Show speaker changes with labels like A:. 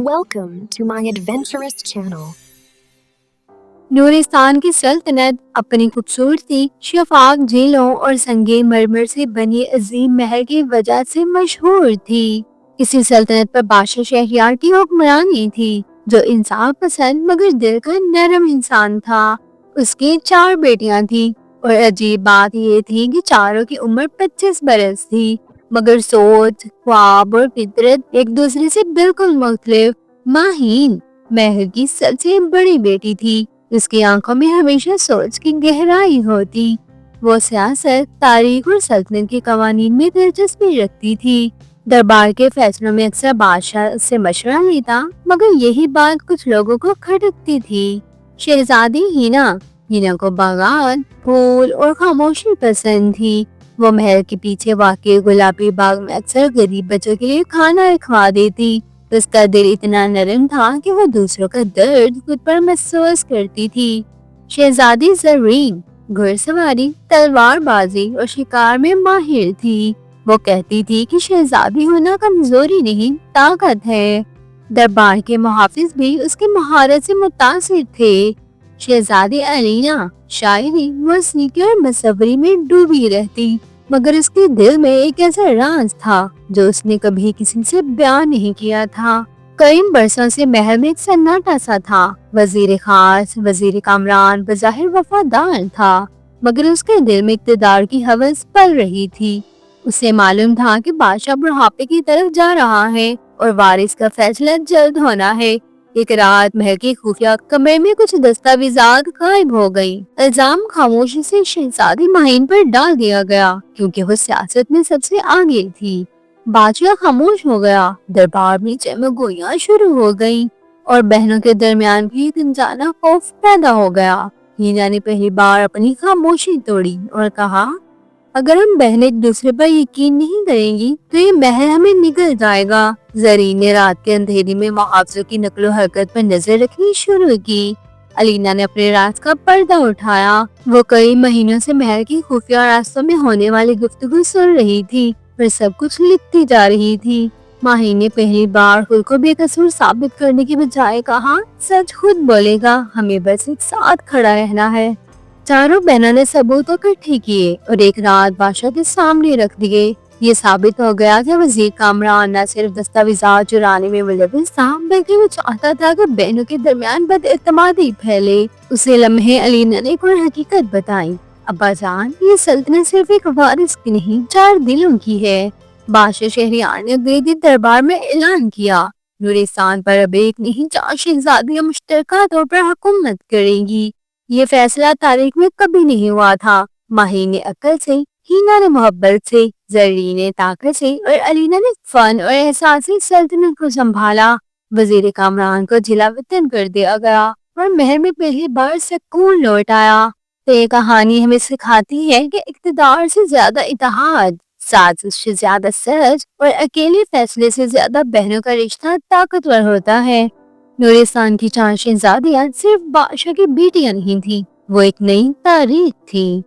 A: Welcome to my adventurous channel.
B: Nuristan की सल्तनत अपनी खूबसूरती, शफाक झीलों और संगे मरमर से बनी अजीम महल की वजह से मशहूर थी। इसी सल्तनत पर बादशाह शहरयार की हुक्मरानी थी, जो इंसाफ पसंद मगर दिल का नरम इंसान था। उसकी 4 बेटियां थी और अजीब बात ये थी कि चारों की उम्र 25 बरस थी, मगर सोच, ख्वाब और फितरत एक दूसरे से बिल्कुल मुख्तलिफ। माहीन महल की सबसे बड़ी बेटी थी। उसकी आंखों में हमेशा सोच की गहराई होती। वो सियासत, तारीख और सल्तनत के कवानीन में दिलचस्पी रखती थी। दरबार के फैसलों में अक्सर बादशाह से मशवरा लेता, मगर यही बात कुछ लोगों को खटकती थी। शहजादी हिना को बागान, फूल और खामोशी पसंद थी। वो महल के पीछे वाक़ई गुलाबी बाग में अक्सर गरीब बच्चों के लिए खाना रखवा देती। उसका दिल इतना नरम था कि वो दूसरों का दर्द खुद पर महसूस करती थी। शहजादी ज़रीन घुड़सवारी, तलवारबाजी और शिकार में माहिर थी। वो कहती थी कि शहजादी होना कमजोरी नहीं, ताकत है। दरबार के मुहाफिज भी उसकी महारत से मुतासिर थे। शहजादी अलीना शायरी, मौसीकी और मसवरी में डूबी रहती, मगर उसके दिल में एक ऐसा राज था जो उसने कभी किसी से बयान नहीं किया था। कई बरसों से महल में एक सन्नाटा सा था। वजीर खास, वजीर कामरान बज़ाहिर वफादार था, मगर उसके दिल में इक़्तिदार की हवस पल रही थी। उसे मालूम था कि बादशाह बुढ़ापे की तरफ जा रहा है और वारिस का फैसला जल्द होना है। एक रात महल के खुफिया कमरे में कुछ दस्तावेजात गायब हो गई। इल्जाम खामोशी से शहजादी माहिन पर डाल दिया गया, क्योंकि वो सियासत में सबसे आगे थी। बादशाह खामोश हो गया। दरबार में चमगोइयां शुरू हो गई और बहनों के दरमियान भी एक अनजाना खौफ पैदा हो गया। हिना ने पहली बार अपनी खामोशी तोड़ी और कहा, अगर हम बहनें एक दूसरे पर यकीन नहीं करेंगी तो ये महल हमें निगल जाएगा। ज़रीन ने रात के अंधेरे में मुहाफिजों की नकलो हरकत पर नजर रखनी शुरू की। अलीना ने अपने राज का पर्दा उठाया। वो कई महीनों से महल की खुफिया रास्तों में होने वाली गुफ्तगू सुन रही थी, पर सब कुछ लिखती जा रही थी। माही ने पहली बार खुद को बेकसूर साबित करने के बजाय कहा, सच खुद बोलेगा, हमें बस एक साथ खड़ा रहना है। चारों बहनों ने सबूत इकट्ठे किए और एक रात बादशाह के सामने रख दिए। ये साबित हो गया कि वजीर कामरान न सिर्फ दस्तावेजात चुराने में मुलविस था, बल्कि वो चाहता था कि बहनों के दरमियान बदएतमादी फैले। उसे लम्हे अलीना ने कोई हकीकत बताई। अब्बाजान, ये सल्तनत सिर्फ एक वारिस की नहीं, 4 दिलों की है। बादशाह शहरयार ने अगले दिन दरबार में ऐलान किया, नूरिस्तान पर अब एक नहीं 4 शहजादियां मुश्तरका तौर पर हुकूमत करेंगी। ये फैसला तारीख में कभी नहीं हुआ था। माही ने अक्ल से, हिना ने मोहब्बत से, ज़रीन ने ताकत से और अलीना ने फन और एहसास से सल्तनत को संभाला। वजीर कामरान को जिला वतन कर दिया गया और महल में पहली बार सुकून लौट आया। तो ये कहानी हमें सिखाती है कि इक़्तिदार से ज्यादा इत्तेहाद, साजिश से ज्यादा सच और अकेले फैसले से ज्यादा बहनों का रिश्ता ताकतवर होता है। नूरिस्तान की 4 शहजादियां सिर्फ बादशाह की बेटियां नहीं थी, वो एक नई तारीख थी।